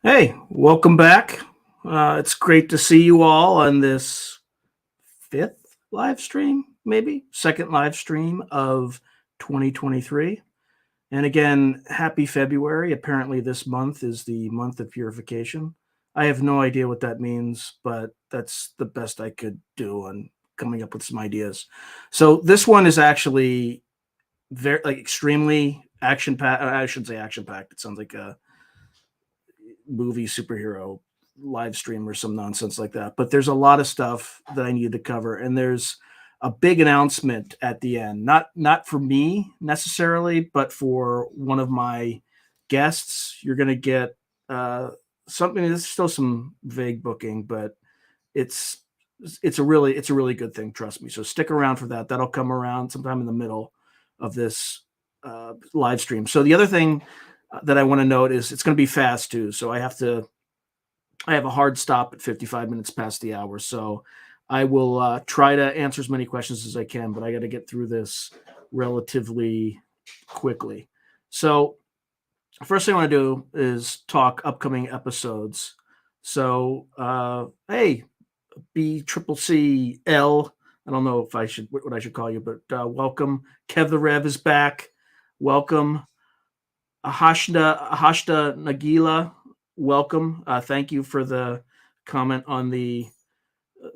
Hey, welcome back. It's great to see you all on this fifth live stream, maybe second live stream of 2023. And again, happy February. Apparently, this month is the month of purification. I have no idea what that means, but that's the best I could do on coming up with some ideas. So this one is actually very like extremely action packed. I shouldn't say action packed. It sounds like a movie superhero live stream or some nonsense like that. But there's a lot of stuff that I needed to cover, and there's a big announcement at the end. Not for me necessarily, but for one of my guests. You're going to get something. There's still some vague booking, but it's it's a really good thing. Trust me. So stick around for that. That'll come around sometime in the middle of this live stream. So the other thing that I want to note is it's going to be fast too. So I have a hard stop at 55 minutes past the hour. So I will try to answer as many questions as I can, but I got to get through this relatively quickly. So first thing I want to do is talk upcoming episodes. So hey, B triple C L. I don't know if I should what I should call you, but welcome. Kev the Rev is back. Welcome. Hashda Nagila, welcome. Thank you for the comment on the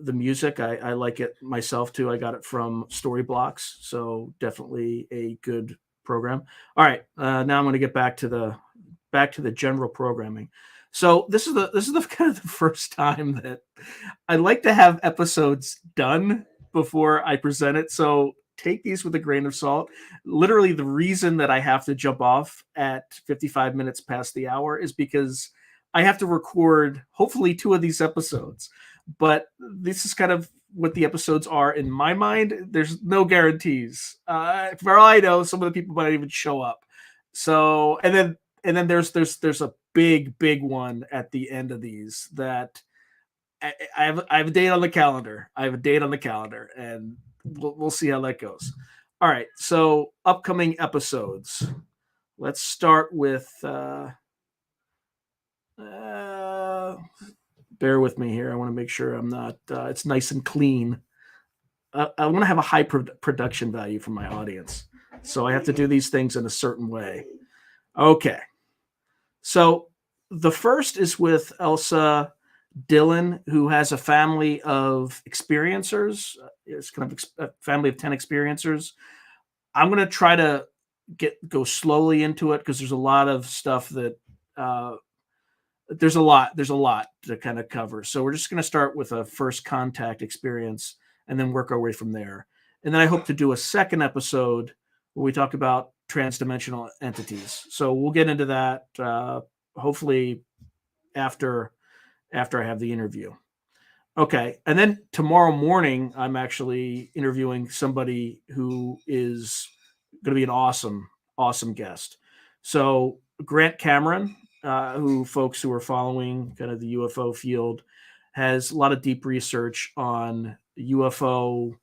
music. I like it myself too. I got it from Storyblocks, so definitely a good program. All right, now I'm going to get back to the general programming. So this is the kind of the first time that I like to have episodes done before I present it. So take these with a grain of salt. Literally, the reason that I have to jump off at 55 minutes past the hour is because I have to record hopefully two of these episodes. But this is kind of what the episodes are in my mind. There's no guarantees. For all I know, some of the people might even show up. So and then there's a big one at the end of these that I have a date on the calendar. I have a date on the calendar, and we'll see how that goes. All right. So upcoming episodes. Let's start with. Uh, Bear with me here. I want to make sure I'm not. It's nice and clean. I want to have a high production value for my audience, so I have to do these things in a certain way. Okay. So the first is with Elsa Dillon, who has a family of experiencers. It's kind of a family of 10 experiencers. I'm going to try to go slowly into it because there's a lot of stuff that uh, there's a lot to kind of cover. So we're just going to start with a first contact experience and then work our way from there. And then I hope to do a second episode where we talk about transdimensional entities. So we'll get into that hopefully after I have the interview. Okay. And then tomorrow morning, I'm actually interviewing somebody who is going to be an awesome guest. So, Grant Cameron, who folks who are following kind of the UFO field, has a lot of deep research on UFO,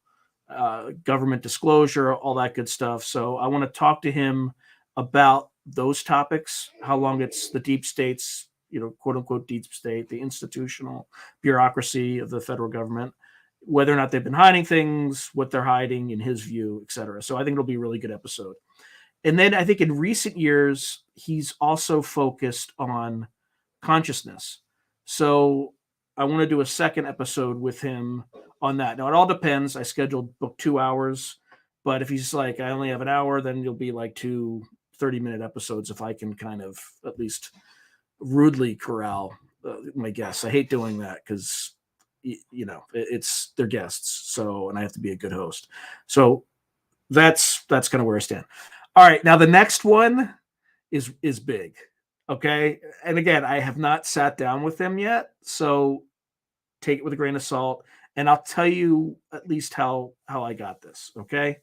government disclosure, all that good stuff. So, I want to talk to him about those topics, how long it's the deep states, quote unquote deep state, the institutional bureaucracy of the federal government, whether or not they've been hiding things, what they're hiding in his view, etc. So I think it'll be a really good episode. And then I think in recent years, he's also focused on consciousness. So I want to do a second episode with him on that. Now, it all depends. I scheduled book 2 hours, but if he's like, I only have an hour, then you'll be like two 30-minute episodes if I can kind of at least rudely corral my guests. I hate doing that because it's their guests, so and I have to be a good host. So that's kind of where I stand. All right, now the next one is big. Okay, and again, I have not sat down with them yet, so take it with a grain of salt, and I'll tell you at least how I got this. Okay,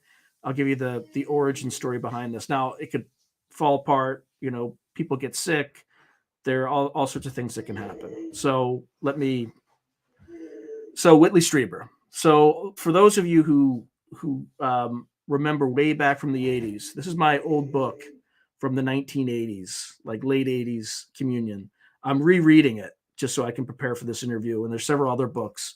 I'll give you the origin story behind this. Now it could fall apart. People get sick. There are all sorts of things that can happen. So Whitley Strieber. So for those of you who remember way back from the 80s, this is my old book from the 1980s, like late 80s communion. I'm rereading it just so I can prepare for this interview. And there's several other books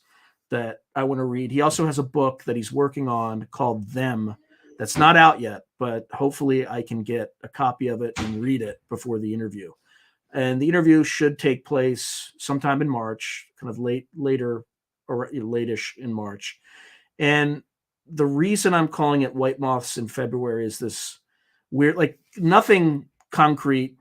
that I want to read. He also has a book that he's working on called Them that's not out yet, but hopefully I can get a copy of it and read it before the interview. And the interview should take place sometime in March, kind of later or late-ish in March. And the reason I'm calling it White Moths in February is this weird, like nothing concrete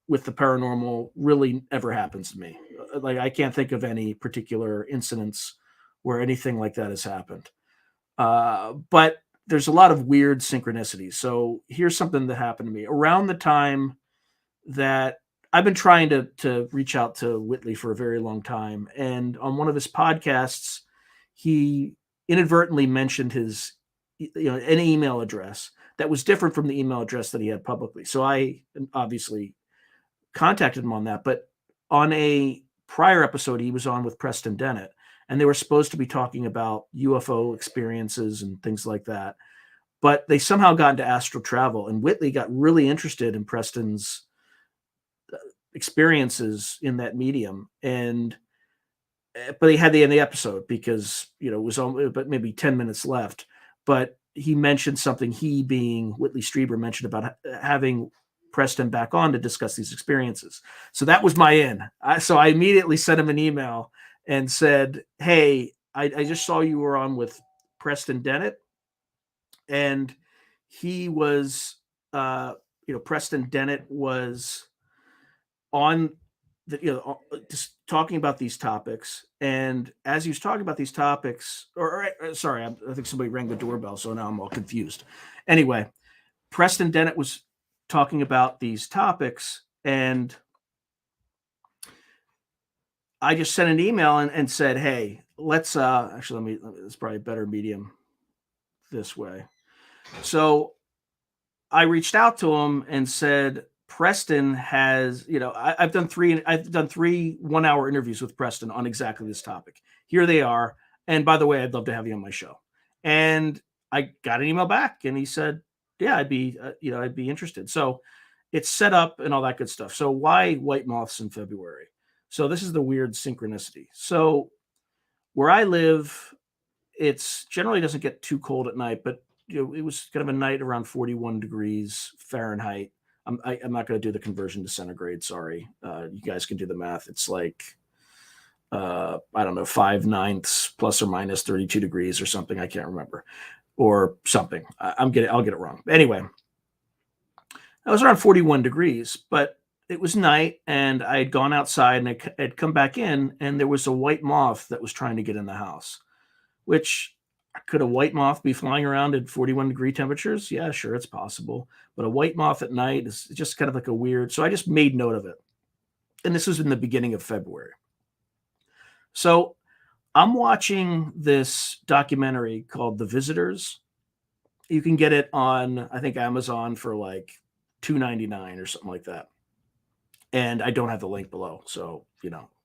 with the paranormal really ever happens to me. Like I can't think of any particular incidents where anything like that has happened. But there's a lot of weird synchronicities. So here's something that happened to me around the time that I've been trying to reach out to Whitley for a very long time. And on one of his podcasts, he inadvertently mentioned his, an email address that was different from the email address that he had publicly. So I obviously contacted him on that. But on a prior episode, he was on with Preston Dennett, and they were supposed to be talking about UFO experiences and things like that. But they somehow got into astral travel, and Whitley got really interested in Preston's experiences in that medium. And but he had the end of the episode because it was but maybe 10 minutes left. But he mentioned something, he being Whitley Strieber mentioned about having Preston back on to discuss these experiences. So that was my in. So I immediately sent him an email and said, hey, I just saw you were on with Preston Dennett. And he was, Preston Dennett was on the, just talking about these topics. And as he was talking about these topics, sorry, I think somebody rang the doorbell. So now I'm all confused. Anyway, Preston Dennett was talking about these topics, and I just sent an email and said, hey, let's actually, it's probably a better medium this way. So I reached out to him and said, Preston has, I've done three 1-hour interviews with Preston on exactly this topic. Here they are. And by the way, I'd love to have you on my show. And I got an email back, and he said, yeah, I'd be interested. So it's set up and all that good stuff. So why White Moths in February? So this is the weird synchronicity. So where I live, it's generally doesn't get too cold at night, but it was kind of a night around 41 degrees Fahrenheit. I'm not going to do the conversion to centigrade. Sorry. You guys can do the math. It's like, I don't know, 5/9 plus or minus 32 degrees or something. I can't remember, or something. I'll get it wrong. Anyway, I was around 41 degrees, but it was night, and I had gone outside, and I had come back in, and there was a white moth that was trying to get in the house. Which, could a white moth be flying around at 41-degree temperatures? Yeah, sure, it's possible. But a white moth at night is just kind of like a weird. So I just made note of it. And this was in the beginning of February. So I'm watching this documentary called The Visitors. You can get it on, I think, Amazon for like $2.99 or something like that. And I don't have the link below. So,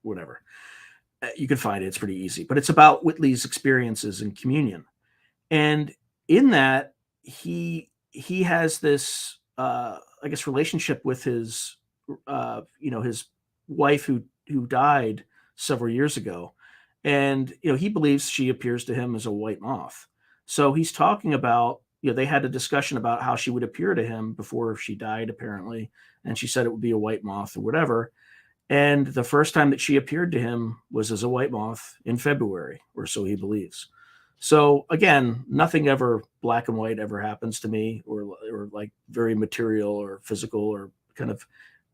whatever. You can find it. It's pretty easy. But it's about Whitley's experiences in communion. And in that, he has this, I guess, relationship with his, his wife who died several years ago. And, he believes she appears to him as a white moth. So he's talking about, they had a discussion about how she would appear to him before she died, apparently. And she said it would be a white moth or whatever. And the first time that she appeared to him was as a white moth in February, or so he believes. So again, nothing ever black and white ever happens to me, or like very material or physical or kind of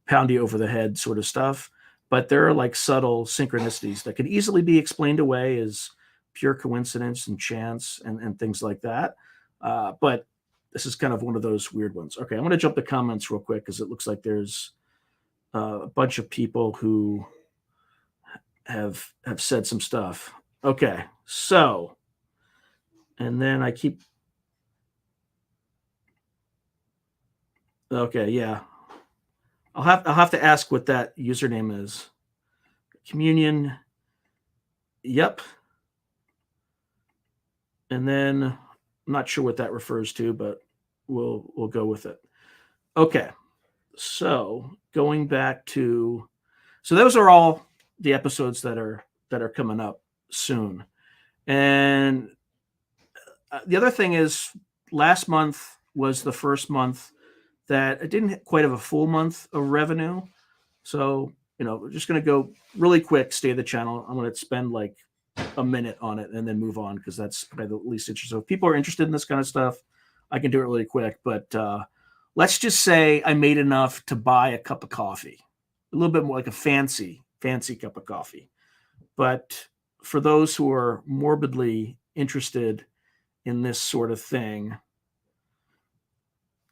pound you over the head sort of stuff. But there are like subtle synchronicities that could easily be explained away as pure coincidence and chance and things like that. But this is kind of one of those weird ones. Okay, I'm going to jump the comments real quick because it looks like there's a bunch of people who have said some stuff. Okay, so, and then I keep. Okay, yeah, I'll have to ask what that username is. Communion. Yep. And then I'm not sure what that refers to, but we'll go with it. Okay, so going back to So those are all the episodes that are coming up soon. And the other thing is, last month was the first month that it didn't quite have a full month of revenue. So, we're just going to go really quick, stay the channel. I'm going to spend like a minute on it and then move on, because that's probably the least interesting. So if people are interested in this kind of stuff, I can do it really quick. But let's just say I made enough to buy a cup of coffee, a little bit more like a fancy cup of coffee. But for those who are morbidly interested in this sort of thing,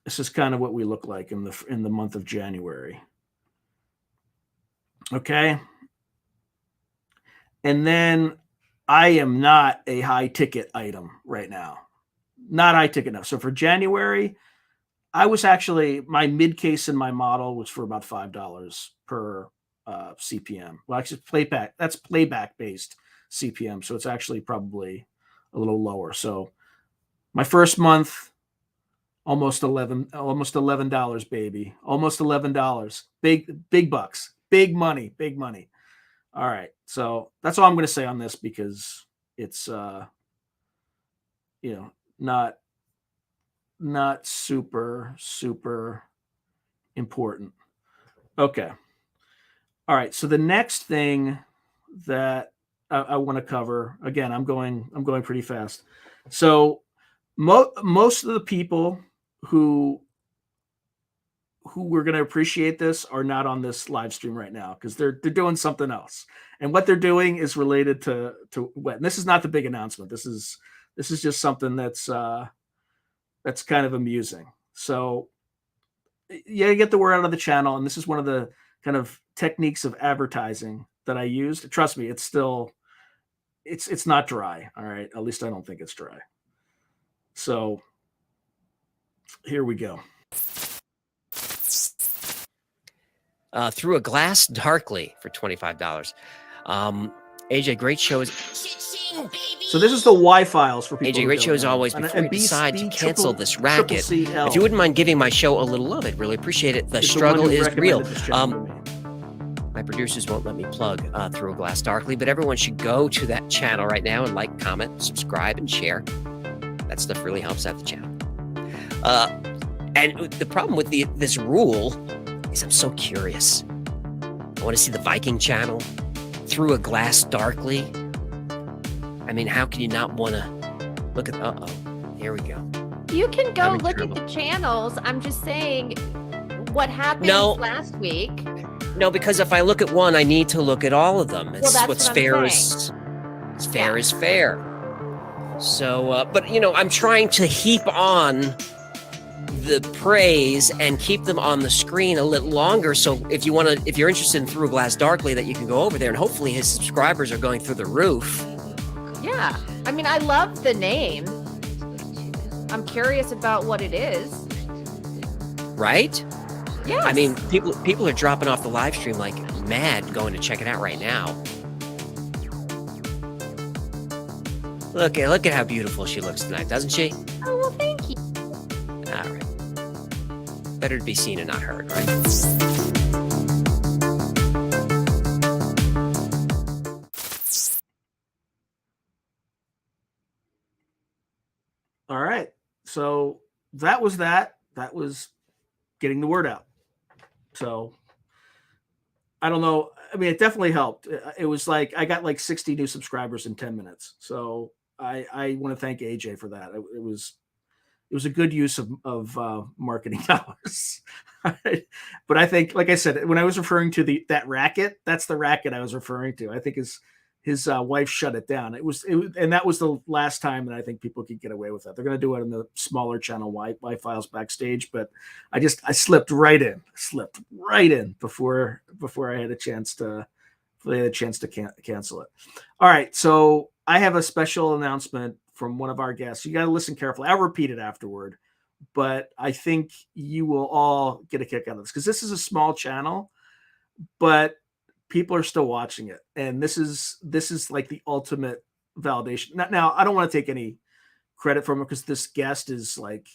this is kind of what we look like in the month of January. Okay. And then I am not a high ticket item right now. Not high ticket enough. So for January, I was actually, my mid case in my model was for about $5 per CPM. Well, actually playback, that's playback based CPM. So it's actually probably a little lower. So my first month, almost $11, baby. Almost $11. Big bucks. Big money. All right. So that's all I'm going to say on this, because it's not super important. Okay. All right. So the next thing that I want to cover, again, I'm going pretty fast. So most of the people who were going to appreciate this are not on this live stream right now, because they're doing something else, and what they're doing is related to what. And this is not the big announcement. This is just something that's kind of amusing. So you get the word out of the channel, and this is one of the kind of techniques of advertising that I used. Trust me, it's still it's not dry. All right, at least I don't think it's dry. So here we go. Through a Glass Darkly for $25. AJ, great shows. So this is the Y files for people. AJ, great show as always. Before you decide to cancel this racket, if you wouldn't mind giving my show a little love, I'd really appreciate it. The struggle is real. My producers won't let me plug Through a Glass Darkly, but everyone should go to that channel right now and like, comment, subscribe, and share. That stuff really helps out the channel. And the problem with this rule is I'm so curious. I want to see the Viking channel, Through a Glass Darkly. I mean, how can you not want to look at... Uh-oh. Here we go. You can go look at the channels. I'm just saying what happened last week. No, because if I look at one, I need to look at all of them. It's that's what's what fair is fair is fair. So, but I'm trying to heap on the praise and keep them on the screen a little longer. So if you're interested in Through a Glass Darkly, that you can go over there, and hopefully his subscribers are going through the roof. Yeah. I mean, I love the name. I'm curious about what it is. Right? Yeah. I mean, people are dropping off the live stream like mad, going to check it out right now. Look at how beautiful she looks tonight, doesn't she? Oh, well, thank you. All right. Better to be seen and not heard, right? All right. So that was getting the word out. So I don't know. I mean, it definitely helped. It was like I got like 60 new subscribers in 10 minutes. So I want to thank AJ for that. It was a good use of marketing dollars. But I think, like I said, when I was referring to that racket, that's the racket I was referring to. I think his wife shut it down. And that was the last time that I think people could get away with that. They're going to do it in the smaller channel Y files backstage, but I slipped right in before I had a chance to cancel it. All right. So I have a special announcement from one of our guests. You got to listen carefully. I'll repeat it afterward, but I think you will all get a kick out of this, because this is a small channel, but people are still watching it, and this is like the ultimate validation. Now, I don't want to take any credit from it, because this guest is like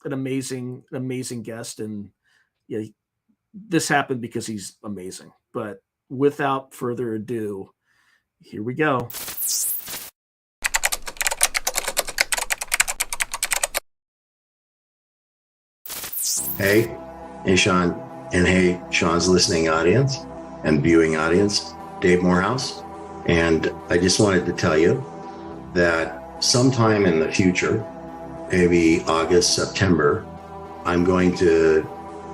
an amazing guest, and this happened because he's amazing. But without further ado, here we go. Hey, Sean, and hey, Sean's listening audience and viewing audience, Dave Morehouse. And I just wanted to tell you that sometime in the future, maybe August, September, I'm going to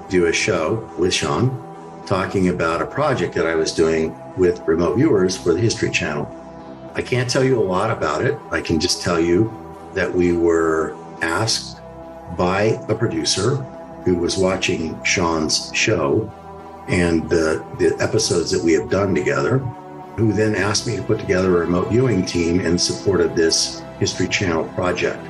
do a show with Sean talking about a project that I was doing with remote viewers for the History Channel. I can't tell you a lot about it. I can just tell you that we were asked by a producer who was watching Sean's show and the episodes that we have done together, who then asked me to put together a remote viewing team in support of this History Channel project.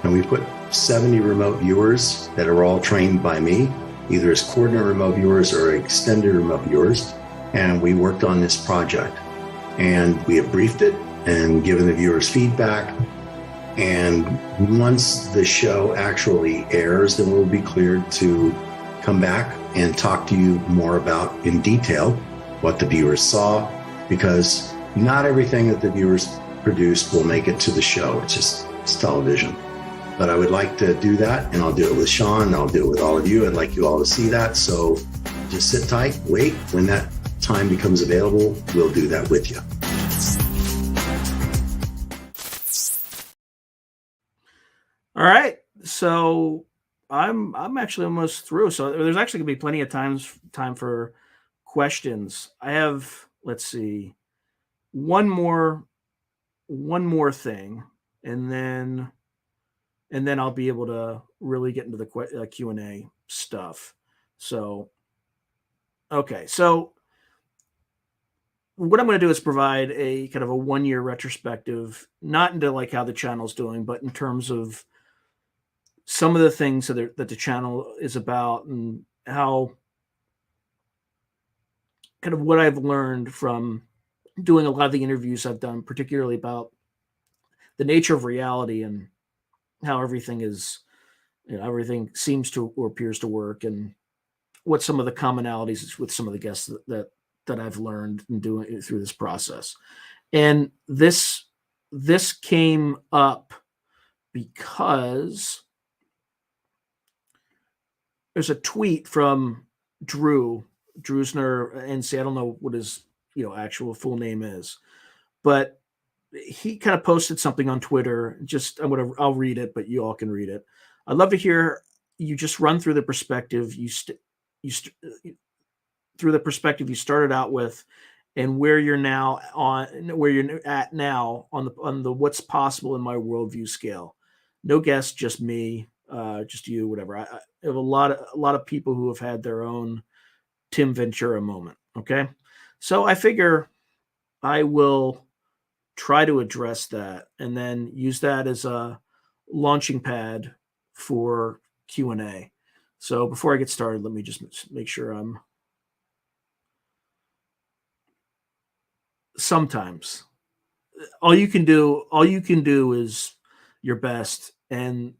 And we put 70 remote viewers that are all trained by me, either as coordinate remote viewers or extended remote viewers. And we worked on this project. And we have briefed it and given the viewers feedback. And once the show actually airs, then we'll be cleared to come back and talk to you more about in detail what the viewers saw, because not everything that the viewers produced will make it to the show. It's television. But I would like to do that, and I'll do it with Sean, and I'll do it with all of you. I'd like you all to see that. So just sit tight, wait. When that time becomes available, we'll do that with you. All right, so I'm actually almost through. So there's actually gonna be plenty of time for questions. I have, let's see, one more thing, and then I'll be able to really get into the Q&A stuff. So, okay, so what I'm going to do is provide a kind of a 1-year retrospective, not into like how the channel's doing, but in terms of some of the things that the channel is about, and how kind of what I've learned from doing a lot of the interviews I've done, particularly about the nature of reality and how everything is, everything seems to or appears to work, and what some of the commonalities with some of the guests that I've learned in doing through this process. And this came up because there's a tweet from Drew Drusner, NC. I don't know what his actual full name is, but he kind of posted something on Twitter. I'll read it, but you all can read it. I'd love to hear you just run through the perspective through the perspective you started out with, and where you're at now on the what's possible in my worldview scale. No guest, just me, just you, whatever. I have a lot of people who have had their own Tim Ventura moment. Okay, so I figure I will try to address that and then use that as a launching pad for Q&A. So before I get started, let me just make sure sometimes all you can do is your best, and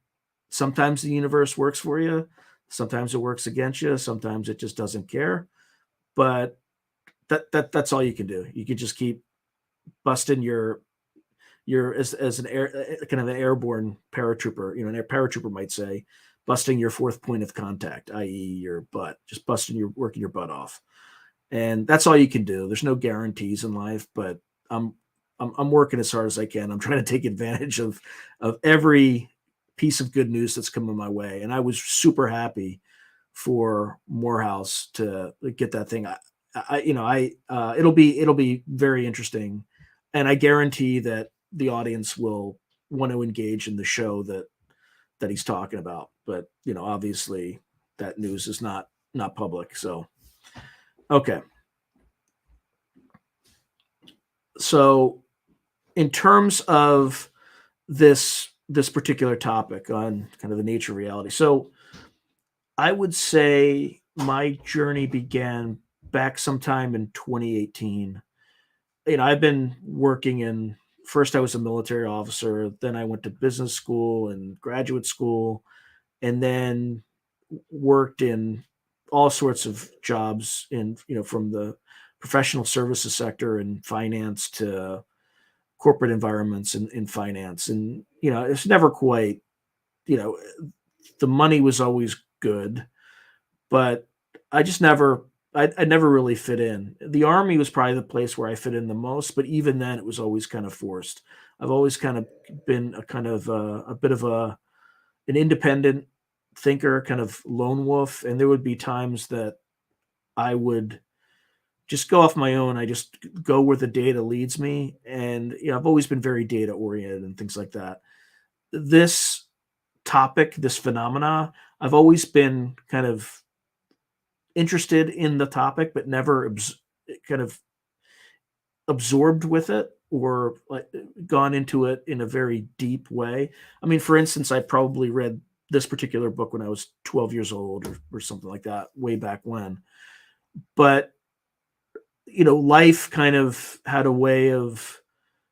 sometimes the universe works for you, sometimes it works against you, sometimes it just doesn't care. But that's all you can do. You can just keep busting your as an kind of an airborne paratrooper, an paratrooper might say, busting your fourth point of contact, i.e. your butt, just working your butt off. And that's all you can do. There's no guarantees in life, but I'm working as hard as I can. I'm trying to take advantage of every piece of good news that's coming my way. And I was super happy for Morehouse to get that thing. It'll be very interesting, and I guarantee that the audience will want to engage in the show that he's talking about. But obviously that news is not public. So okay. So in terms of this particular topic on kind of the nature of reality, so I would say my journey began back sometime in 2018. I've been working first I was a military officer, then I went to business school and graduate school, and then worked in all sorts of jobs from the professional services sector and finance to corporate environments in finance. And, it's never quite, the money was always good, but I just never, I never really fit in. The Army was probably the place where I fit in the most, but even then it was always kind of forced. I've always kind of been a kind of a bit of an independent thinker, kind of lone wolf. And there would be times that I would just go off my own. I just go where the data leads me. And, I've always been very data oriented and things like that. This topic, this phenomena, I've always been kind of interested in the topic, but never kind of absorbed with it or like gone into it in a very deep way. I mean, for instance, I probably read this particular book when I was 12 years old or something like that, way back when. But, life kind of had a way of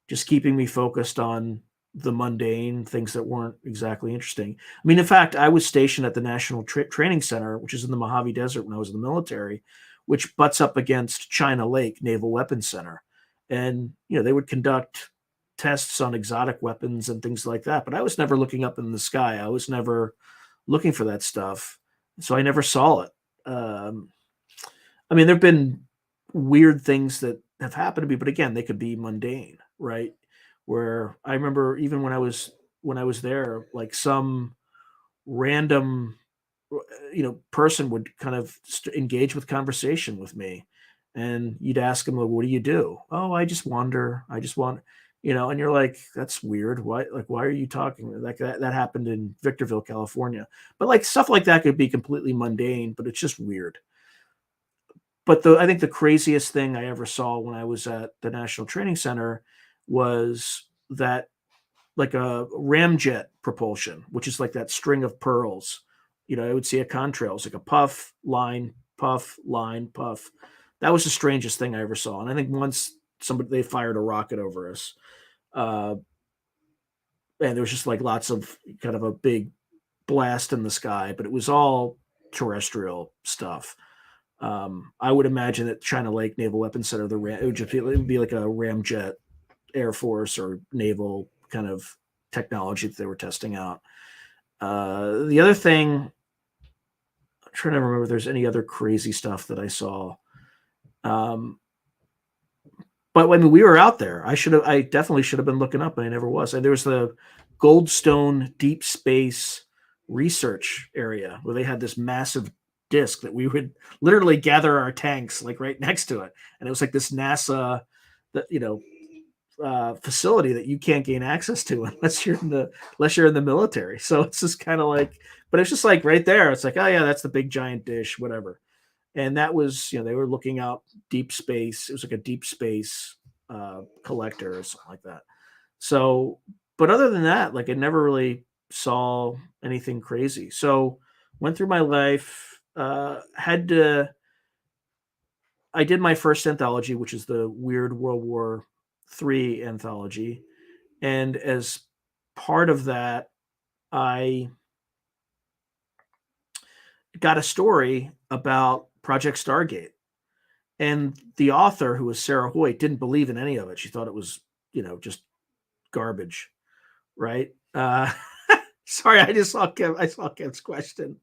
just keeping me focused on the mundane things that weren't exactly interesting. I mean, in fact, I was stationed at the National Training Center, which is in the Mojave Desert when I was in the military, which butts up against China Lake Naval Weapons Center. And, they would conduct tests on exotic weapons and things like that. But I was never looking up in the sky. I was never looking for that stuff. So I never saw it. I mean, there have been weird things that have happened to me, but again, they could be mundane, right? Where I remember even when I was there, like some random, person would kind of engage with conversation with me, and you'd ask them, like, "What do you do?" "Oh, I just wander. I just want," and you're like, "That's weird. Why are you talking like that?" That happened in Victorville, California. But like stuff like that could be completely mundane, but it's just weird. But I think the craziest thing I ever saw when I was at the National Training Center was that like a ramjet propulsion, which is like that string of pearls. I would see a contrail. It's like a puff, line, puff, line, puff. That was the strangest thing I ever saw. And I think once they fired a rocket over us, and there was just like lots of kind of a big blast in the sky, but it was all terrestrial stuff. I would imagine that China Lake Naval Weapons Center, it would be like a ramjet Air Force or naval kind of technology that they were testing out. The other thing, I'm trying to remember if there's any other crazy stuff that I saw. But I mean, we were out there. I definitely should have been looking up, but I never was. And there was the Goldstone Deep Space Research Area where they had this massive disk that we would literally gather our tanks like right next to it. And it was like this NASA, facility that you can't gain access to unless you're in the military. So it's just kind of like, but it's just like right there. It's like, oh yeah, that's the big giant dish, whatever. And that was, they were looking out deep space. It was like a deep space collector or something like that. So, but other than that, like I never really saw anything crazy. So went through my life, I did my first anthology, which is the Weird World War III anthology. And as part of that, I got a story about Project Stargate. And the author, who was Sarah Hoyt, didn't believe in any of it. She thought it was, just garbage, right? Sorry, I just saw Kev's question.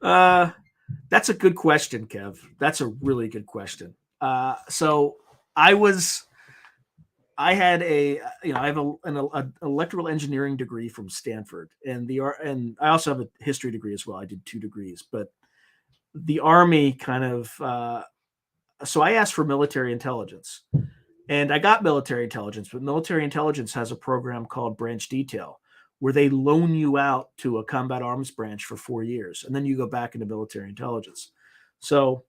That's a good question, Kev. That's a really good question. So I had I have an electrical engineering degree from Stanford, and I also have a history degree as well. I did 2 degrees, but the Army kind of, so I asked for military intelligence, and I got military intelligence, but military intelligence has a program called branch detail, where they loan you out to a combat arms branch for 4 years, and then you go back into military intelligence. So,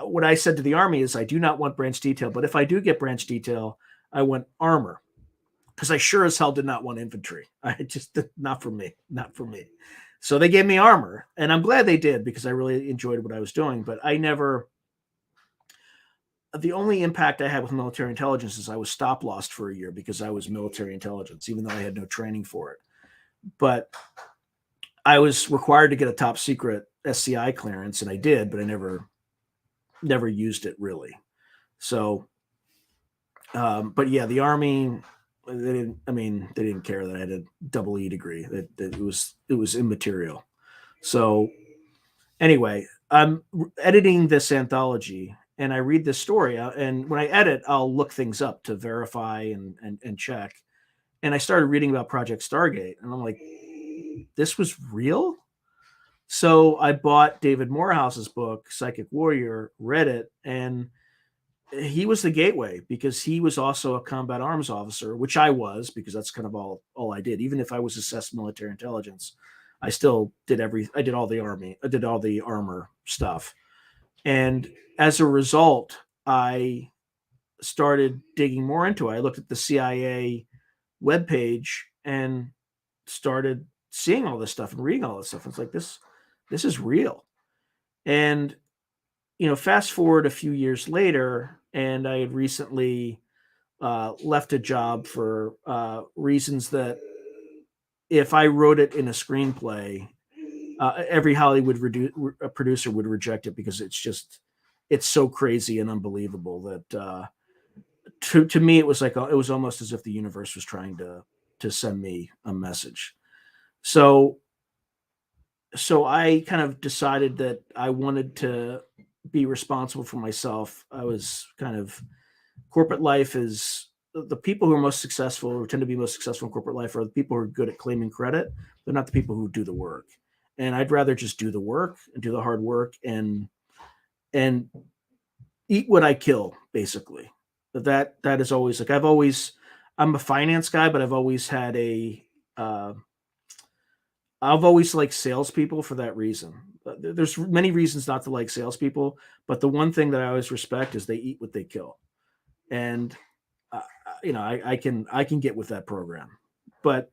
what I said to the Army is I do not want branch detail, but if I do get branch detail, I want armor, because I sure as hell did not want infantry. I just, not for me. So they gave me armor, and I'm glad they did, because I really enjoyed what I was doing, but the only impact I had with military intelligence is I was stop lost for a year because I was military intelligence, even though I had no training for it. But I was required to get a top secret SCI clearance, and I did, but I never used it really. So, but yeah, the Army, they didn't care that I had a double E degree. That it was immaterial. So anyway, I'm editing this anthology, and I read this story, and when I edit, I'll look things up to verify and check. And I started reading about Project Stargate, and I'm like, this was real? So I bought David Morehouse's book, Psychic Warrior, read it, and he was the gateway because he was also a combat arms officer, which I was, because that's kind of all I did. Even if I was assessed military intelligence, I still did I did all the Army. I did all the armor stuff. And as a result, I started digging more into it. I looked at the CIA webpage and started seeing all this stuff and reading all this stuff. It's like, this is real. And, fast forward a few years later, and I had recently left a job for reasons that if I wrote it in a screenplay, every Hollywood producer would reject it because it's so crazy and unbelievable that to me, it was almost as if the universe was trying to send me a message. So I kind of decided that I wanted to be responsible for myself. I was kind of, corporate life is, the people who are most successful, or tend to be most successful in corporate life, are the people who are good at claiming credit. They're not the people who do the work. And I'd rather just do the work and do the hard work and eat what I kill, basically. That is always like, I'm a finance guy, but I've always had I've always liked salespeople for that reason. There's many reasons not to like salespeople, but the one thing that I always respect is they eat what they kill. And I can get with that program. But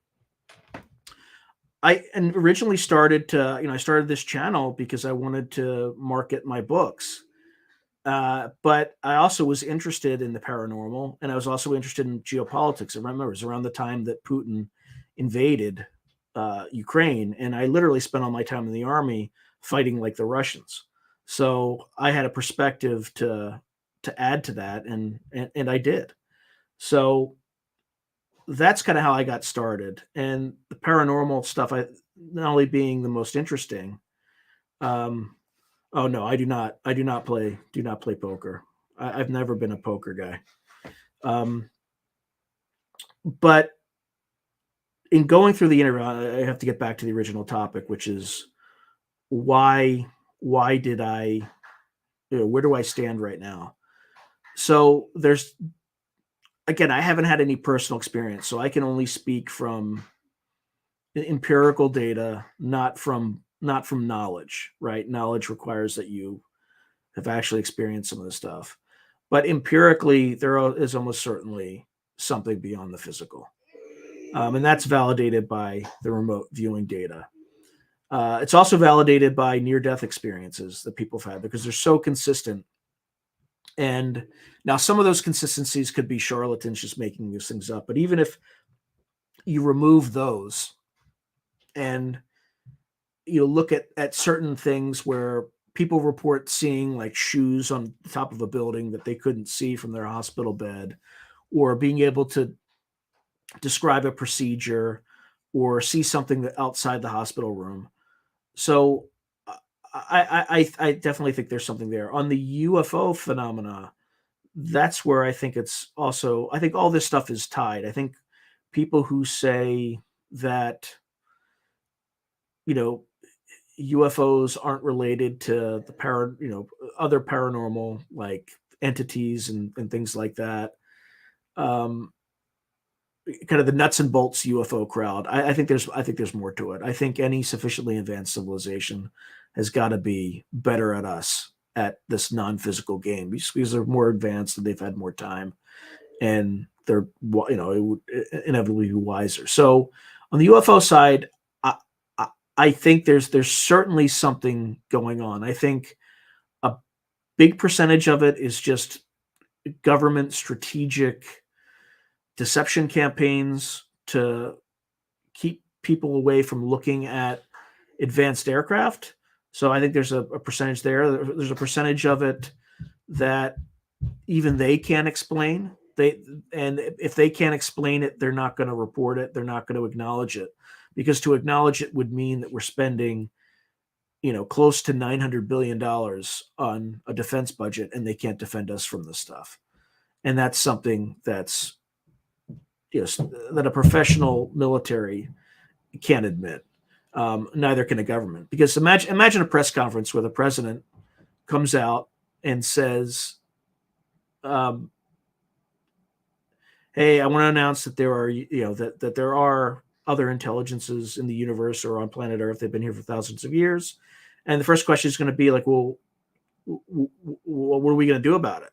I originally started I started this channel because I wanted to market my books. But I also was interested in the paranormal, and I was also interested in geopolitics. I remember it was around the time that Putin invaded Ukraine, and I literally spent all my time in the Army fighting like the Russians. So I had a perspective to add to that, and I did. So that's kind of how I got started. And the paranormal stuff, not only being the most interesting. Oh no, I do not play poker. I've never been a poker guy. But in going through the interview, I have to get back to the original topic, which is why did I, where do I stand right now? So again, I haven't had any personal experience, so I can only speak from empirical data, not from knowledge, right? Knowledge requires that you have actually experienced some of this stuff. But empirically, there is almost certainly something beyond the physical. And that's validated by the remote viewing data. It's also validated by near-death experiences that people have had, because they're so consistent. And now some of those consistencies could be charlatans just making these things up. But even if you remove those and you look at certain things where people report seeing like shoes on the top of a building that they couldn't see from their hospital bed, or being able to describe a procedure or see something outside the hospital room. So I definitely think there's something there. On the UFO phenomena, that's where I think it's also, I think all this stuff is tied. I think people who say that, UFOs aren't related to the other paranormal like entities and things like that. Kind of the nuts and bolts UFO crowd. I think there's more to it. I think any sufficiently advanced civilization has got to be better at us at this non-physical game, because they're more advanced and they've had more time, and they're inevitably wiser. So on the UFO side, I think there's certainly something going on. I think a big percentage of it is just government strategic deception campaigns to keep people away from looking at advanced aircraft. So I think there's a percentage there. There's a percentage of it that even they can't explain. And if they can't explain it, they're not going to report it. They're not going to acknowledge it, because to acknowledge it would mean that we're spending, close to $900 billion on a defense budget, and they can't defend us from this stuff. And that's something that's that a professional military can't admit. Neither can a government, because imagine a press conference where the president comes out and says, hey, I want to announce that there are, that there are other intelligences in the universe or on planet Earth. They've been here for thousands of years. And the first question is going to be like, well, what are we going to do about it?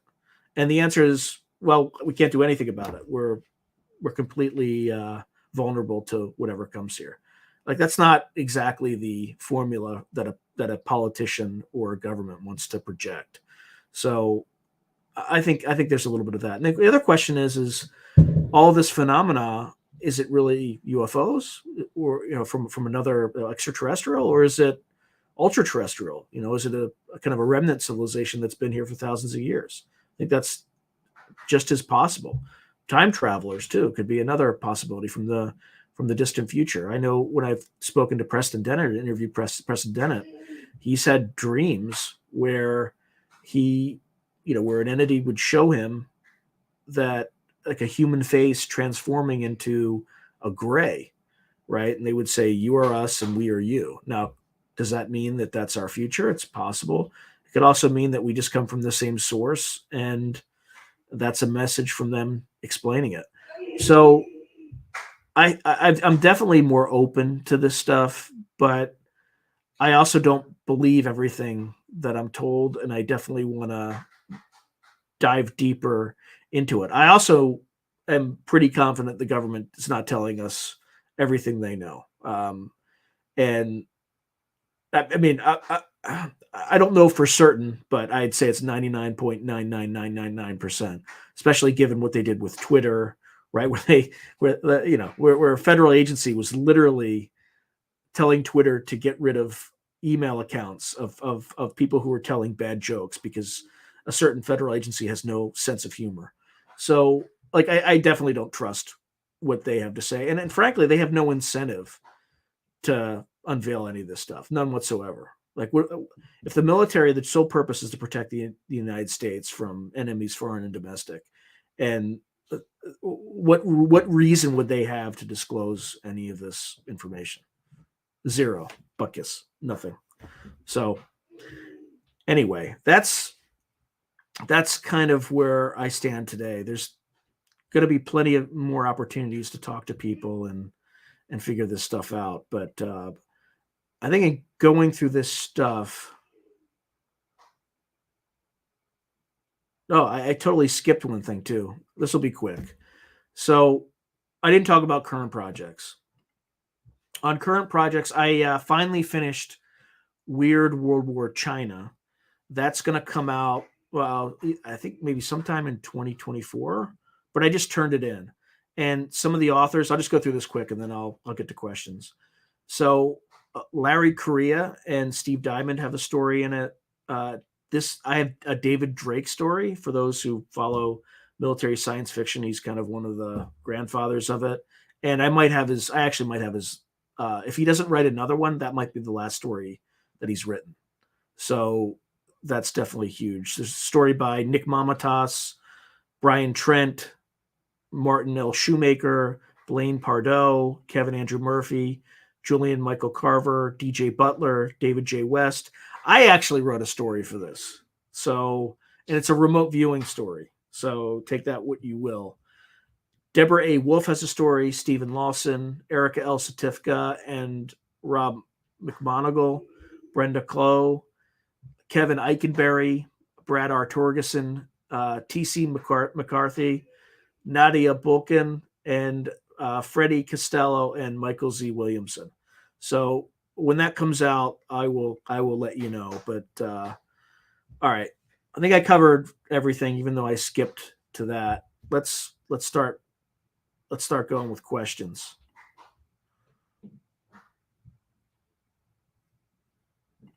And the answer is, well, we can't do anything about it. We're completely vulnerable to whatever comes here. Like, that's not exactly the formula that a politician or a government wants to project. So I think there's a little bit of that. And the other question is all this phenomena, is it really UFOs or from another extraterrestrial, or is it ultra terrestrial? Is it a kind of a remnant civilization that's been here for thousands of years? I think that's just as possible. Time travelers too could be another possibility from the distant future. I know when I've spoken to Preston Dennett, interviewed Preston Dennett, he's had dreams where where an entity would show him that, like, a human face transforming into a gray, right? And they would say, you are us and we are you. Now, does that mean that that's our future? It's possible. It could also mean that we just come from the same source, and that's a message from them explaining it. So I'm definitely more open to this stuff, but I also don't believe everything that I'm told, and I definitely want to dive deeper into it. I also am pretty confident the government is not telling us everything they know. And I mean, I don't know for certain, but I'd say it's 99.99999%, especially given what they did with Twitter, right? Where a federal agency was literally telling Twitter to get rid of email accounts of people who were telling bad jokes because a certain federal agency has no sense of humor. So, like, I definitely don't trust what they have to say. And frankly, they have no incentive to unveil any of this stuff, none whatsoever. Like, if the military, the sole purpose is to protect the United States from enemies, foreign and domestic, and what reason would they have to disclose any of this information? Zero. Buckus. Nothing. So anyway, that's kind of where I stand today. There's going to be plenty of more opportunities to talk to people and figure this stuff out. But I think in going through this stuff, I totally skipped one thing too. This will be quick. So I didn't talk about current projects. On current projects, I finally finished Weird World War China. That's going to come out, well, I think maybe sometime in 2024, but I just turned it in. And some of the authors, I'll just go through this quick and then I'll get to questions. So Larry Correia and Steve Diamond have a story in it. I have a David Drake story for those who follow military science fiction. He's kind of one of the grandfathers of it. And I actually might have his, if he doesn't write another one, that might be the last story that he's written. So that's definitely huge. There's a story by Nick Mamatas, Brian Trent, Martin L. Shoemaker, Blaine Pardoe, Kevin Andrew Murphy, Julian Michael Carver, DJ Butler, David J. West. I actually wrote a story for this. So, and it's a remote viewing story. So take that what you will. Deborah A. Wolf has a story, Stephen Lawson, Erica L. Satifka, and Rob McMonigal, Brenda Clough, Kevin Eikenberry, Brad R. Torgeson, T.C. McCarthy, Nadia Bulkin, and Freddie Costello and Michael Z. Williamson. So when that comes out, I will let you know. But all right, I think I covered everything, even though I skipped to that. Let's start going with questions.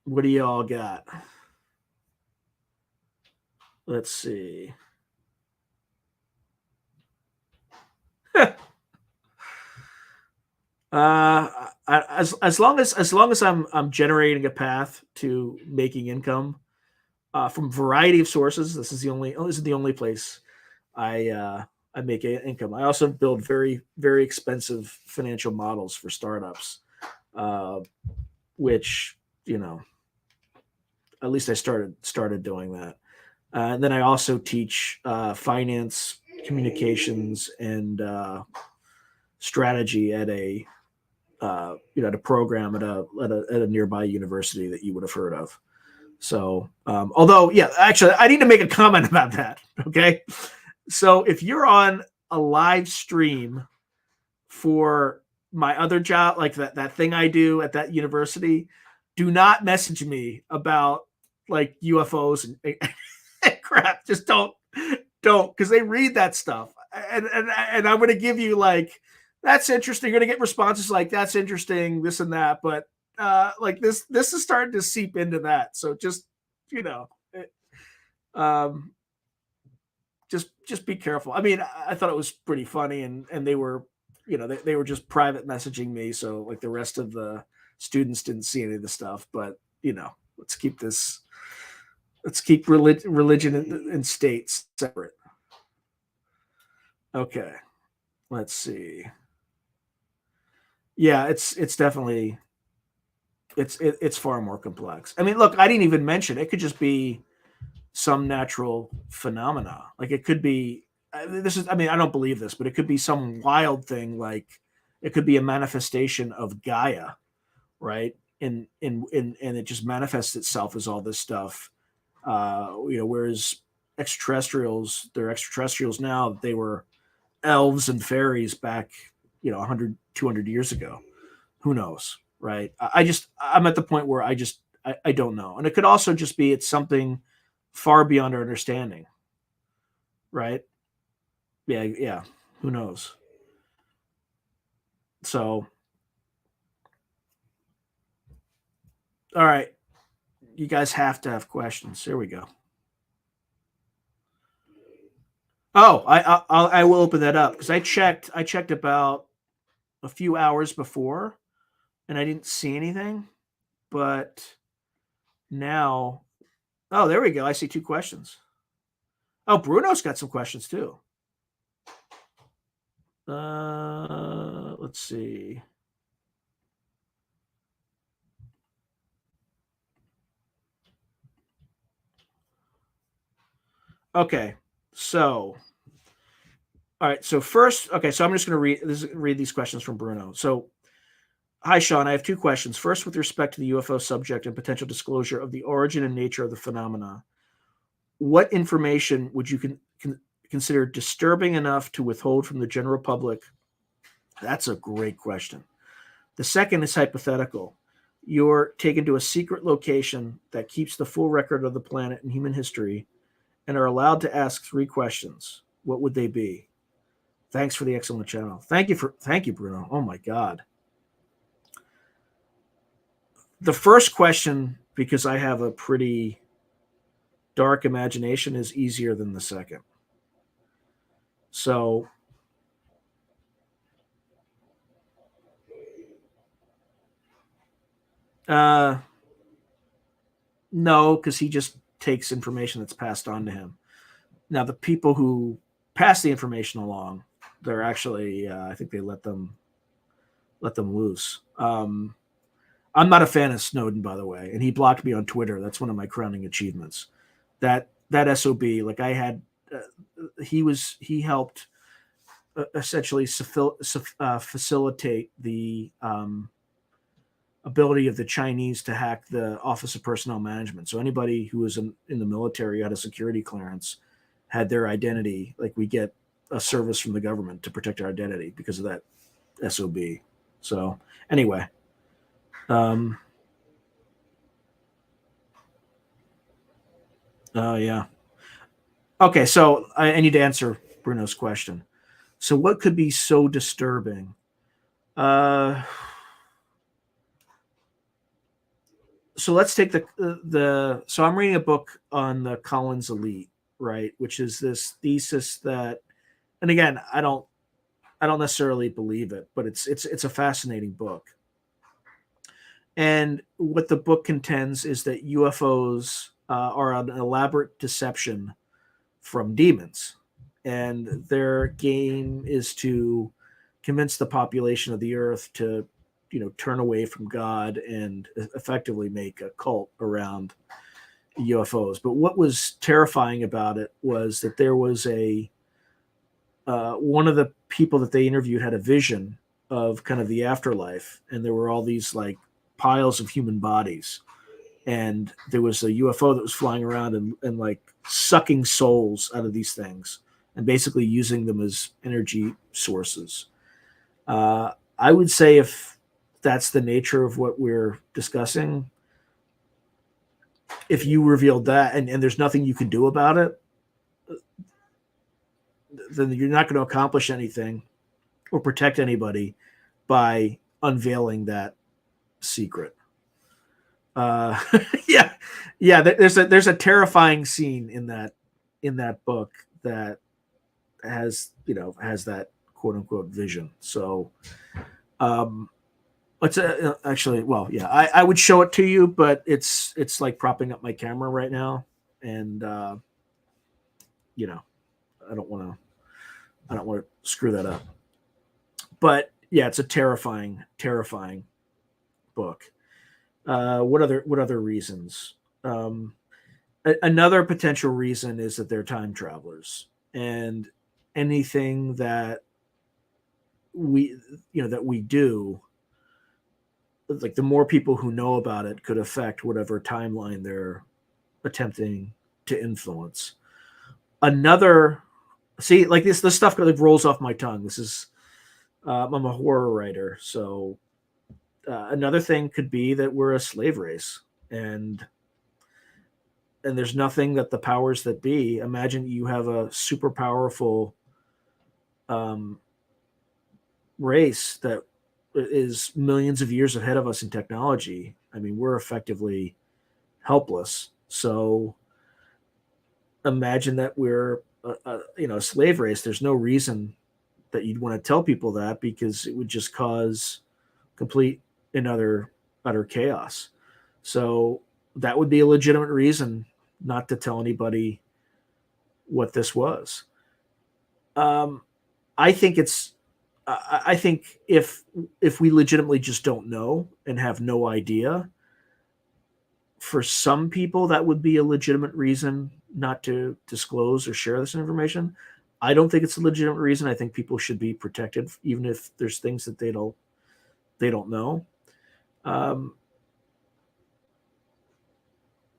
What do you all got? Let's see. As long as I'm generating a path to making income from a variety of sources, this is the only place I make income. I also build very, very expensive financial models for startups, which, at least I started doing that. And then I also teach finance, communications, and strategy at a program at a nearby university that you would have heard of. So, although, yeah, actually, I need to make a comment about that. Okay, so if you're on a live stream for my other job, like that thing I do at that university, do not message me about like UFOs and crap. Just don't, because they read that stuff, and I'm going to give you like, that's interesting. You're going to get responses like, that's interesting, this and that, but like this is starting to seep into that. So just just be careful. I mean, I thought it was pretty funny, and they were, they were just private messaging me, so like the rest of the students didn't see any of the stuff. But let's keep religion and state separate. Okay, let's see. Yeah, it's definitely it's far more complex. I mean, look, I didn't even mention it could just be some natural phenomena. Like it could be I don't believe this, but it could be some wild thing. Like it could be a manifestation of Gaia, right? And it just manifests itself as all this stuff. Whereas extraterrestrials, they're extraterrestrials now. They were elves and fairies back, 100, 200 years ago. Who knows, right? I'm at the point where I don't know. And it could also just be it's something far beyond our understanding, right? Yeah. Who knows? So, all right, you guys have to have questions. Here we go. Oh, I will open that up because I checked about a few hours before, and I didn't see anything, but now, oh, there we go. I see 2 questions. Oh, Bruno's got some questions too. Let's see. Okay, so all right. So first, okay, so I'm just going to read these questions from Bruno. So, hi Sean, I have 2 questions. First, with respect to the UFO subject and potential disclosure of the origin and nature of the phenomena, what information would you consider disturbing enough to withhold from the general public? That's a great question. The second is hypothetical. You're taken to a secret location that keeps the full record of the planet and human history and are allowed to ask 3 questions. What would they be? Thanks for the excellent channel. Thank you, Bruno. Oh my God. The first question, because I have a pretty dark imagination, is easier than the second. So, no, because he just takes information that's passed on to him. Now, the people who pass the information along, they're actually, I think they let them loose. I'm not a fan of Snowden, by the way, and he blocked me on Twitter. That's one of my crowning achievements. That SOB, like I had, he helped essentially facilitate the ability of the Chinese to hack the Office of Personnel Management. So anybody who was in the military, had a security clearance, had their identity, like we get a service from the government to protect our identity because of that SOB. So anyway, yeah. Okay, so I need to answer Bruno's question. So what could be so disturbing? So so let's take so I'm reading a book on the Collins elite, right, which is this thesis that, and again, I don't necessarily believe it, but it's a fascinating book. And what the book contends is that UFOs are an elaborate deception from demons, and their game is to convince the population of the earth to, turn away from God and effectively make a cult around UFOs. But what was terrifying about it was that there was one of the people that they interviewed had a vision of kind of the afterlife, and there were all these like piles of human bodies, and there was a UFO that was flying around and like sucking souls out of these things and basically using them as energy sources. I would say if that's the nature of what we're discussing, if you revealed that and there's nothing you can do about it, then you're not going to accomplish anything or protect anybody by unveiling that secret. Yeah. There's a terrifying scene in that book that has that quote unquote vision. So, it's actually, well, yeah, I would show it to you, but it's like propping up my camera right now, and I don't want to screw that up. But yeah, it's a terrifying book. What other reasons? Another potential reason is that they're time travelers, and anything that we do, like the more people who know about it could affect whatever timeline they're attempting to influence. Like this stuff like rolls off my tongue. This is, I'm a horror writer, so another thing could be that we're a slave race, and there's nothing that the powers that be. Imagine you have a super powerful race that is millions of years ahead of us in technology. I mean, we're effectively helpless. So imagine that we're a slave race. There's no reason that you'd want to tell people that, because it would just cause complete and utter chaos. So that would be a legitimate reason not to tell anybody what this was. I think if we legitimately just don't know and have no idea, for some people that would be a legitimate reason not to disclose or share this information. I don't think it's a legitimate reason. I think people should be protected, even if there's things that they don't know.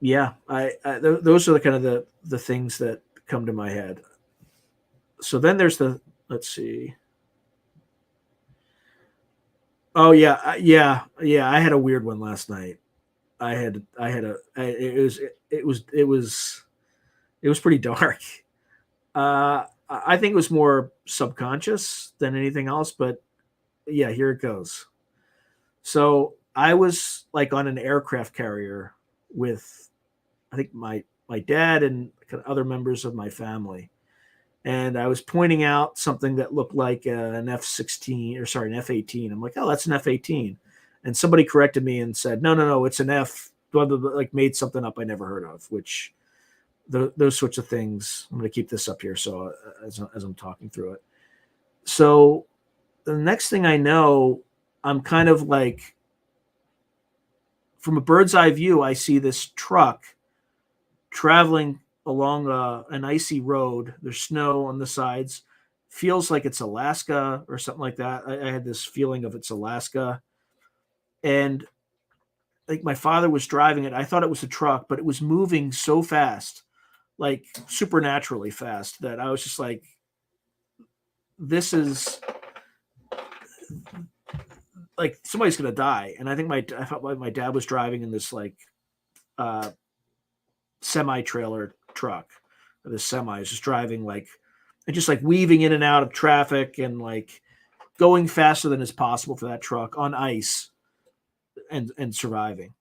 Yeah, those are the kind of the things that come to my head. So then there's let's see. Oh yeah. I had a weird one last night. It was pretty dark. I think it was more subconscious than anything else, but yeah, here it goes. So I was like on an aircraft carrier with, I think my dad and other members of my family. And I was pointing out something that looked like an F-18. I'm like, oh, that's an F-18. And somebody corrected me and said, no, it's an F, blah, blah, blah, like made something up I never heard of, which those sorts of things. I'm going to keep this up here so as I'm talking through it. So the next thing I know, I'm kind of like, from a bird's eye view, I see this truck traveling along an icy road. There's snow on the sides. Feels like it's Alaska or something like that. I had this feeling of it's Alaska. And like my father was driving it. I thought it was a truck, but it was moving so fast, like supernaturally fast, that I was just like, this is like somebody's going to die. And I think I felt like my dad was driving in this like semi-trailer truck. This semi is just driving like, and just like weaving in and out of traffic and like going faster than is possible for that truck on ice and surviving.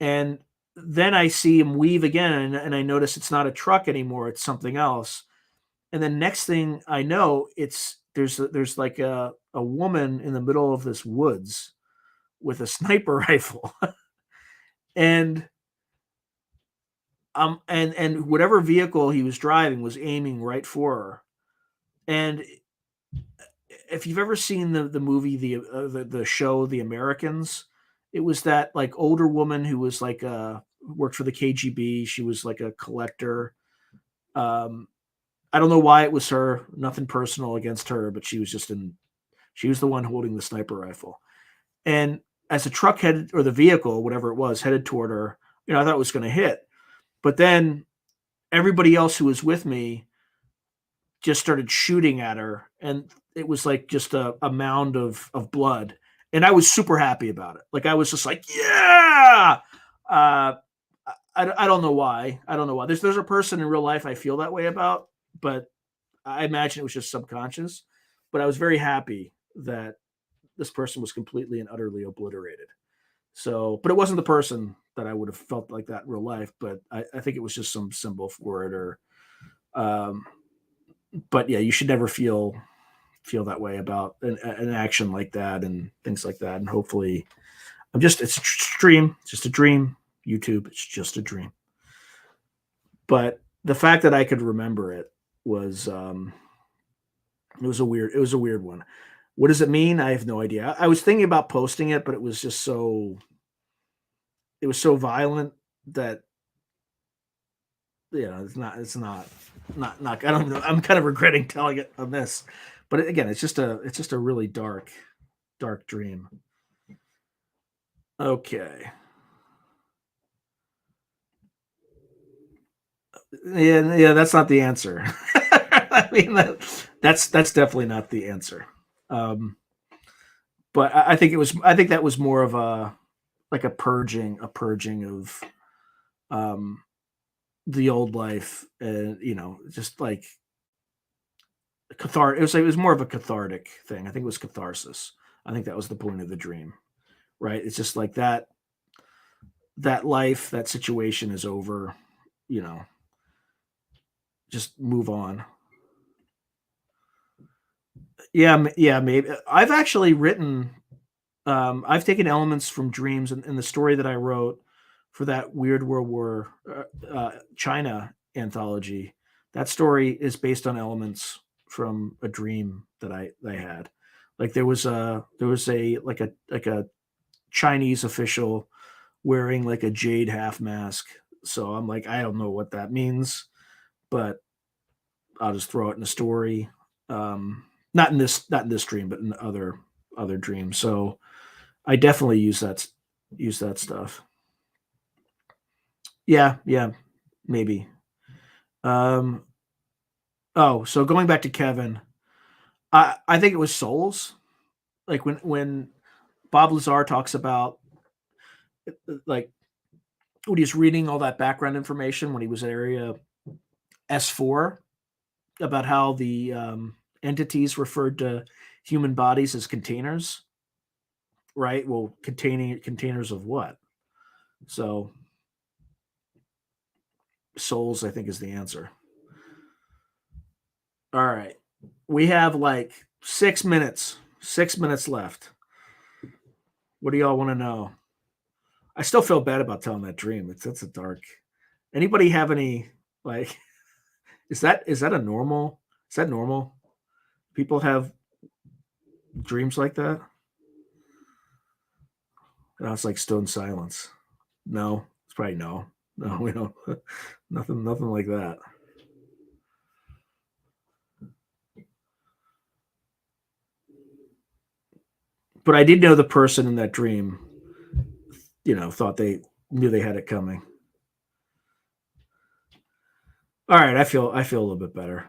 And then I see him weave again, and I notice it's not a truck anymore, it's something else. And then next thing I know, there's like a woman in the middle of this woods with a sniper rifle. And and whatever vehicle he was driving was aiming right for her. And if you've ever seen the movie, the show The Americans, it was that like older woman who was like worked for the KGB. She was like a collector. I don't know why it was her. Nothing personal against her, but she was the one holding the sniper rifle. And as the truck headed, or the vehicle, whatever it was, headed toward her, I thought it was going to hit. But then everybody else who was with me just started shooting at her, and it was like just a mound of blood. And I was super happy about it. Like I was just like, yeah. I don't know why. I don't know why. There's a person in real life I feel that way about, but I imagine it was just subconscious. But I was very happy that this person was completely and utterly obliterated. So, but it wasn't the person that I would have felt like that in real life, but I think it was just some symbol for it, or but yeah, you should never feel that way about an action like that and things like that. And hopefully it's a dream, just a dream. YouTube, it's just a dream. But the fact that I could remember it was it was a weird one. What does it mean? I have no idea. I was thinking about posting it, but it was so violent that it's not I don't know. I'm kind of regretting telling it on this. But again, it's just a really dark dream. Okay. Yeah, that's not the answer. I mean, that's definitely not the answer. But I think that was more of a purging of the old life, and just like cathartic. It was more of a cathartic thing. I think it was catharsis. I think that was the point of the dream, right? It's just like that life, that situation is over, just move on. Yeah, maybe. I've actually written, I've taken elements from dreams in the story that I wrote for that Weird World War China anthology. That story is based on elements from a dream that I had. Like there was a Chinese official wearing like a jade half mask. So I'm like, I don't know what that means, but I'll just throw it in a story. Not in this dream, but in other dreams. So I definitely use that stuff. Yeah, maybe. So going back to Kevin, I think it was souls. Like when Bob Lazar talks about like when he's reading all that background information when he was at Area S4 about how the entities referred to human bodies as containers, right? Well, containers of what? So souls, I think, is the answer. All right. We have like 6 minutes. 6 minutes left. What do y'all want to know? I still feel bad about telling that dream. That's a dark. Anybody have any like? Is that a normal? Is that normal? People have dreams like that. No, it's like stone silence. No, it's probably no. No, we don't. Nothing like that. But I did know the person in that dream, thought they knew they had it coming. All right, I feel a little bit better.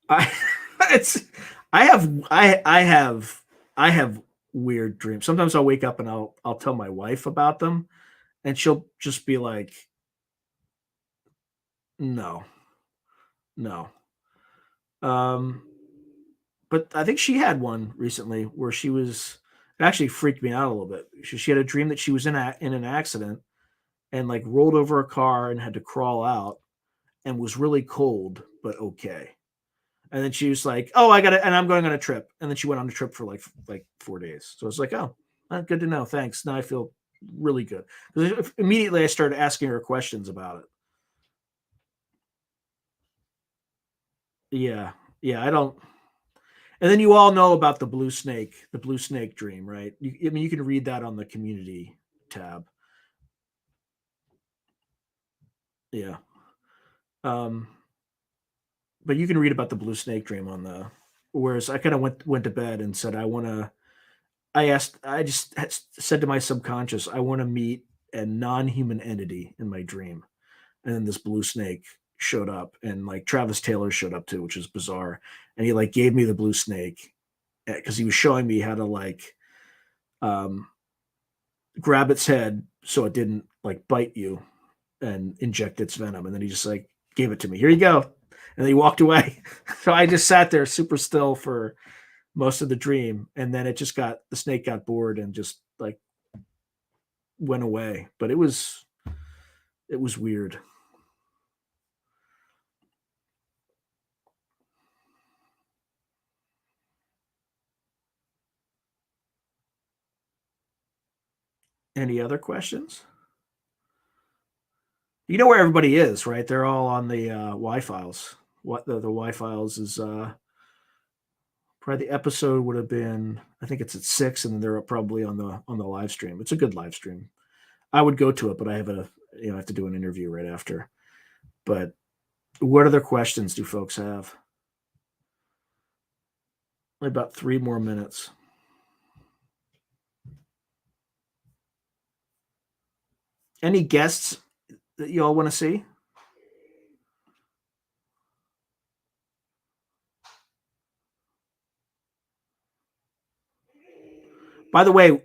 I have weird dreams. Sometimes I'll wake up and I'll tell my wife about them, and she'll just be like, no. But I think she had one recently where she was It actually freaked me out a little bit. She had a dream that she was in an accident and like rolled over a car and had to crawl out and was really cold, but okay. And then she was like, "Oh, I got it," and I'm going on a trip. And then she went on a trip for like 4 days. So it's like, "Oh, good to know. Thanks. Now I feel really good." Because immediately I started asking her questions about it. Yeah, yeah. I don't. And then you all know about the blue snake dream, right? I mean, you can read that on the community tab. Yeah. But you can read about the blue snake dream on the. Whereas I kind of went to bed and said I just said to my subconscious, I want to meet a non-human entity in my dream, and then this blue snake showed up, and like Travis Taylor showed up too, which is bizarre, and he like gave me the blue snake because he was showing me how to like um, grab its head so it didn't like bite you and inject its venom, and then he just like gave it to me. Here you go, and then he walked away. So I just sat there super still for most of the dream, and then the snake got bored and just like went away. But it was weird. Any other questions? You know where everybody is, right? They're all on the Y files. What the Y files is probably the episode would have been, I think it's at 6, and then they're probably on the live stream. It's a good live stream. I would go to it, but I have I have to do an interview right after. But what other questions do folks have? About 3 more minutes. Any guests that you all want to see? By the way,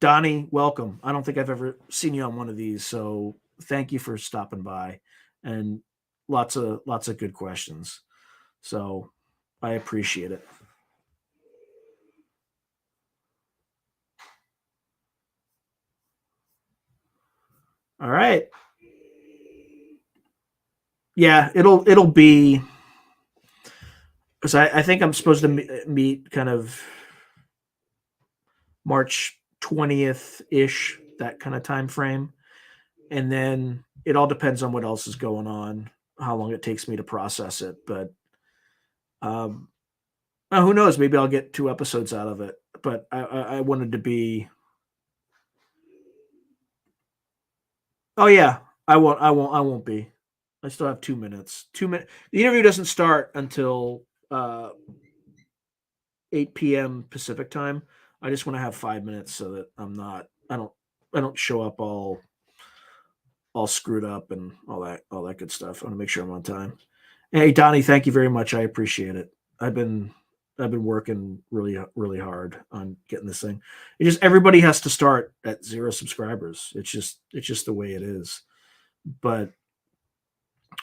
Donnie, welcome. I don't think I've ever seen you on one of these, so thank you for stopping by, and lots of good questions. So I appreciate it. All right. Yeah, it'll be because I think I'm supposed to meet kind of March 20th ish, that kind of time frame, and then it all depends on what else is going on, how long it takes me to process it. But who knows? Maybe I'll get 2 episodes out of it. But I wanted to be. Oh yeah, I won't be. I still have 2 minutes. 2 minutes. The interview doesn't start until 8 p.m. Pacific time. I just want to have 5 minutes so that I don't show up all screwed up and all that good stuff. I want to make sure I'm on time. Hey Donnie, thank you very much. I appreciate it. I've been working really hard on getting this thing. It just everybody has to start at 0 subscribers. It's just the way it is. But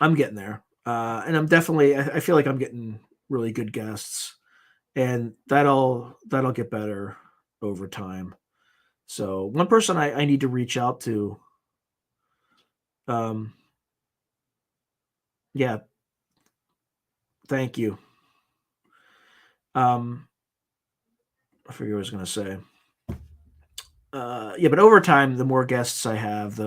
I'm getting there, and I'm definitely. I feel like I'm getting really good guests, and that'll get better over time. So one person I need to reach out to. Yeah, thank you. I forget what I was going to say. Yeah, but over time, the more guests I have,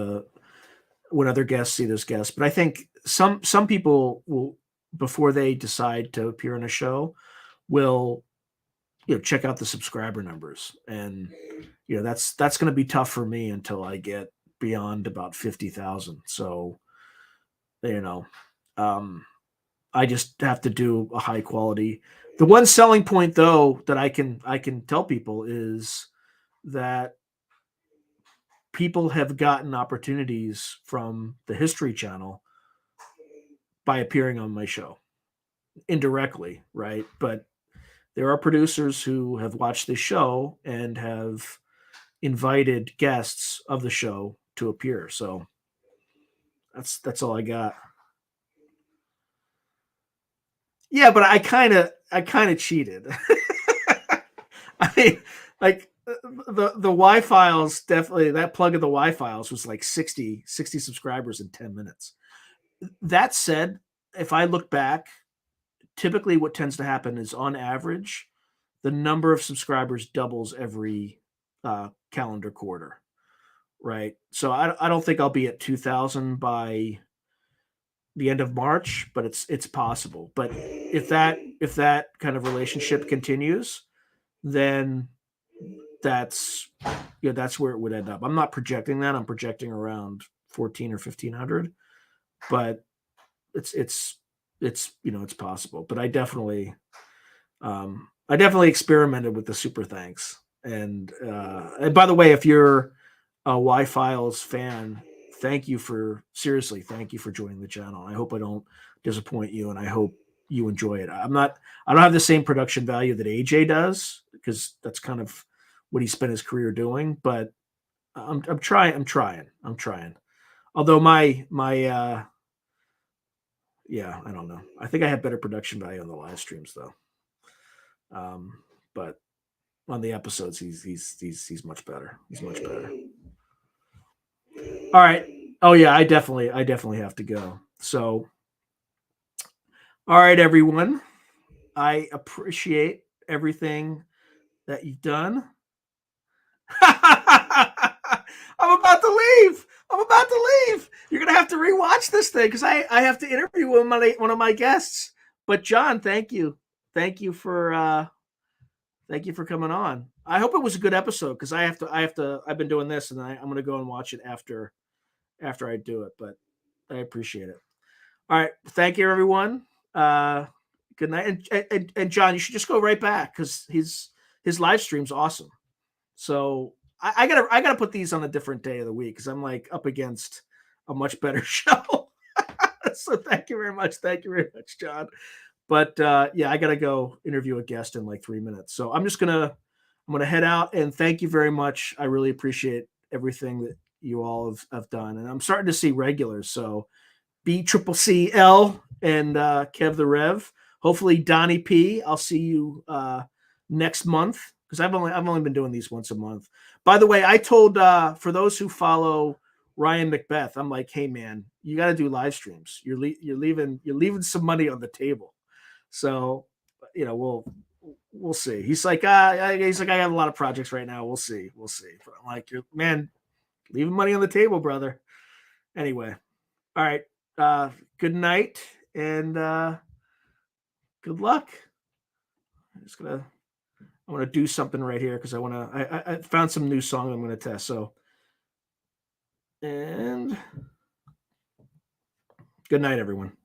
when other guests see those guests. But I think some people will, before they decide to appear on a show, will check out the subscriber numbers, and that's going to be tough for me until I get beyond about 50,000. So I just have to do a high quality. The one selling point though that I can tell people is that people have gotten opportunities from the History Channel by appearing on my show indirectly, right? But there are producers who have watched this show and have invited guests of the show to appear. So that's all I got. Yeah, but I kind of cheated. I mean, like the Y files, definitely that plug of the Y files was like 60 subscribers in 10 minutes. That said, if I look back, typically what tends to happen is on average, the number of subscribers doubles every calendar quarter, right? So I don't think I'll be at 2,000 by the end of March, but it's possible. But if that kind of relationship continues, then that's where it would end up. I'm not projecting that. I'm projecting around 14 or 1,500, but it's possible. But I definitely experimented with the super thanks. And by the way, if you're a Y Files fan, thank you for joining the channel. I hope I don't disappoint you, and I hope you enjoy it. I don't have the same production value that AJ does, because that's kind of what he spent his career doing, but I'm trying. Although my I don't know. I think I have better production value on the live streams though. But on the episodes, he's much better. He's much better. All right. Oh yeah, I definitely have to go. So, all right, everyone. I appreciate everything that you've done. I'm about to leave. You're gonna have to rewatch this thing because I have to interview one of my guests. But John, thank you for coming on. I hope it was a good episode, because I've been doing this, and I'm gonna go and watch it after I do it. But I appreciate it. All right, thank you, everyone. Good night, and John, you should just go right back, because his live stream's awesome. So I gotta put these on a different day of the week, because I'm like up against a much better show. So thank you very much, John. But yeah, I gotta go interview a guest in like 3 minutes. So I'm gonna head out, and thank you very much. I really appreciate everything that you all have done, and I'm starting to see regulars. So BCCL and Kev the Rev. Hopefully Donnie P. I'll see you next month, because I've only been doing these once a month. By the way, I told for those who follow Ryan Macbeth, I'm like, hey man, you got to do live streams. You're leaving some money on the table. So we'll see. He's like, I have a lot of projects right now. We'll see. But I'm like, you're leaving money on the table, brother. Anyway, all right. Good night and good luck. I want to do something right here, because I found some new song I'm going to test. So, and good night, everyone.